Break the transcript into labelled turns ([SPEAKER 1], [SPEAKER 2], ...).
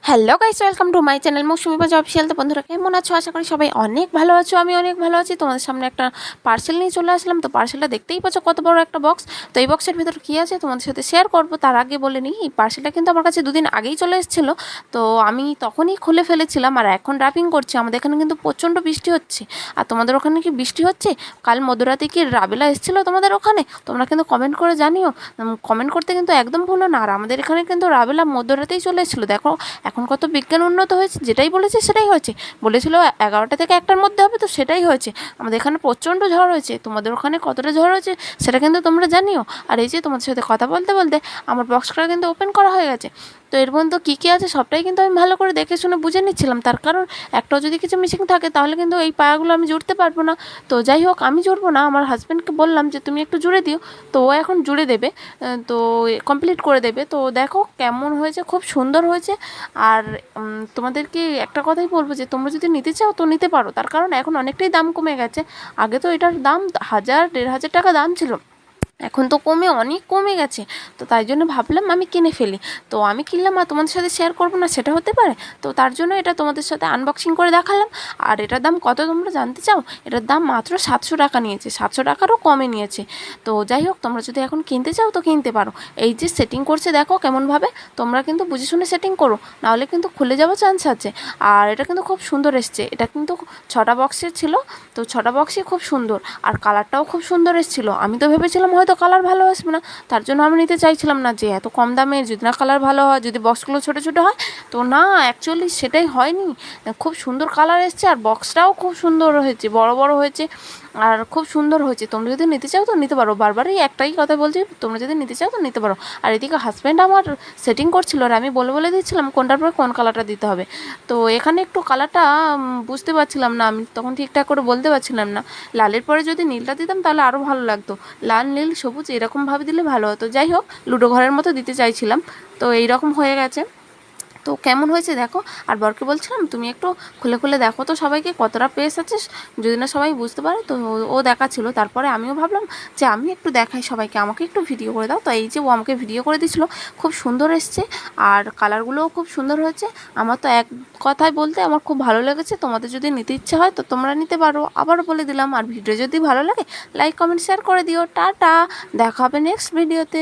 [SPEAKER 1] Hello guys, welcome to my channel Mousumi Baj official. তো বন্ধুরা কেমন আছো? আশা করি সবাই অনেক ভালো আছো। আমি অনেক ভালো আছি। তোমাদের সামনে একটা পার্সেল নিয়ে চলে আসলাম। তো পার্সেলটা দেখতেই পাচ্ছ কত বড় একটা বক্স। তো এই বক্সের ভিতর কী আছে তোমাদের সাথে শেয়ার করবো। তার আগে বলে নিই, এই পার্সেলটা কিন্তু আমার কাছে দুদিন আগেই চলে এসেছিলো। তো আমি তখনই খুলে ফেলেছিলাম আর এখন র্যাপিং করছি। আমাদের এখানে কিন্তু প্রচণ্ড বৃষ্টি হচ্ছে। আর তোমাদের ওখানে কি বৃষ্টি হচ্ছে? কাল মধ্যরাতে কি রাবেলা এসেছিলো তোমাদের ওখানে? তোমরা কিন্তু কমেন্ট করে জানিও। কমেন্ট করতে কিন্তু একদম ভুলো না। আর আমাদের এখানে কিন্তু রাবেলা মধ্যরাতেই চলে এসেছিলো। দেখো এখন কত বিজ্ঞান উন্নত হয়েছে, যেটাই বলেছে সেটাই হয়েছে। বলেছিল 11টা থেকে 1টার মধ্যে হবে, তো সেটাই হয়েছে। আমাদের এখানে প্রচণ্ড ঝড় হয়েছে। তোমাদের ওখানে কতটা ঝড় হয়েছে সেটা কিন্তু তোমরা জানিও। আর এই যে তোমাদের সাথে কথা বলতে বলতে আমার বক্সটা কিন্তু ওপেন করা হয়ে গেছে। তো এর মধ্যে কী কী আছে সবটাই কিন্তু আমি ভালো করে দেখে শুনে বুঝে নিচ্ছিলাম। তার কারণ একটাও যদি কিছু মিসিং থাকে তাহলে কিন্তু এই পায়াগুলো আমি জুড়তে পারবো না। তো যাই হোক, আমি জুড়বো না, আমার হাজব্যান্ডকে বললাম যে তুমি একটু জুড়ে দিও। তো ও এখন জুড়ে দেবে, তো কমপ্লিট করে দেবে। তো দেখো কেমন হয়েছে, খুব সুন্দর হয়েছে। আর তোমাদেরকে একটা কথাই বলবো যে তোমরা যদি নিতে চাও তো নিতে পারো। তার কারণ এখন অনেকটাই দাম কমে গেছে। আগে তো এটার দাম 1,000-1,500 টাকা দাম ছিল, এখন তো অনেক কমে গেছে। তো তাই জন্য ভাবলাম আমি কিনে ফেলি। তো আমি কিনলাম আর তোমাদের সাথে শেয়ার করবো না সেটা হতে পারে? তো তার জন্য এটা তোমাদের সাথে আনবক্সিং করে দেখালাম। আর এটার দাম কত তোমরা জানতে চাও? এটার দাম মাত্র 700 টাকা নিয়েছে, 700 টাকারও কমে নিয়েছে। তো যাই হোক, তোমরা যদি এখন কিনতে চাও তো কিনতে পারো। এই যে সেটিং করছে দেখো কেমনভাবে, তোমরা কিন্তু বুঝে শুনে সেটিং করো, নাহলে কিন্তু খুলে যাওয়ার চান্স আছে। আর এটা কিন্তু খুব সুন্দর এসছে। এটা কিন্তু 6টা বক্সের ছিল। তো 6টা বক্সই খুব সুন্দর, আর কালারটাও খুব সুন্দর এসেছিলো। আমি তো ভেবেছিলাম হয়তো কালার ভালো আসবে না, তার জন্য আমি নিতে চাইছিলাম না যে এত কম দামে যদি না কালার ভালো হয়, যদি বক্সগুলো ছোটো ছোটো হয়। তো না, অ্যাকচুয়ালি সেটাই হয়নি। খুব সুন্দর কালার এসছে আর বক্সটাও খুব সুন্দর হয়েছে, বড় বড় হয়েছে আর খুব সুন্দর হয়েছে। তোমরা যদি নিতে চাও তো নিতে পারো। বারবারই একটাই কথা বলছি, তোমরা যদি নিতে চাও তো নিতে পারো। আর এদিকে হাজব্যান্ড আমার সেটিং করছিল আর আমি বলে বলে দিচ্ছিলাম কোনটার পরে কোন কালারটা দিতে হবে। তো এখানে একটু কালারটা বুঝতে পারছিলাম না, আমি তখন ঠিকঠাক করে বলতে পারছিলাম না। লালের পরে যদি নীলটা দিতাম তাহলে আরও ভালো লাগতো। লাল নীল সবুজ এরকমভাবে দিলে ভালো হতো। যাই হোক, লুডো ঘরের মতো দিতে চাইছিলাম। তো এইরকম হয়ে গেছে। তো কেমন হয়েছে দেখো। আর বরকে বলছিলাম তুমি একটু খুলে খুলে দেখো তো সবাইকে কতটা পেস আছে, যদি না সবাই বুঝতে পারে। তো ও দেখাচ্ছিল। তারপরে আমিও ভাবলাম যে আমি একটু দেখাই সবাইকে, আমাকে একটু ভিডিও করে দাও। তো এই যে ও আমাকে ভিডিও করে দিয়েছিলো, খুব সুন্দর এসছে আর কালারগুলোও খুব সুন্দর হয়েছে। আমার তো এক কথায় বলতে আমার খুব ভালো লেগেছে। তোমাদের যদি নিতে ইচ্ছে হয় তো তোমরা নিতে পারো। আবারও বলে দিলাম। আর ভিডিও যদি ভালো লাগে লাইক কমেন্ট শেয়ার করে দিও। টাটা, দেখা হবে নেক্সট ভিডিওতে।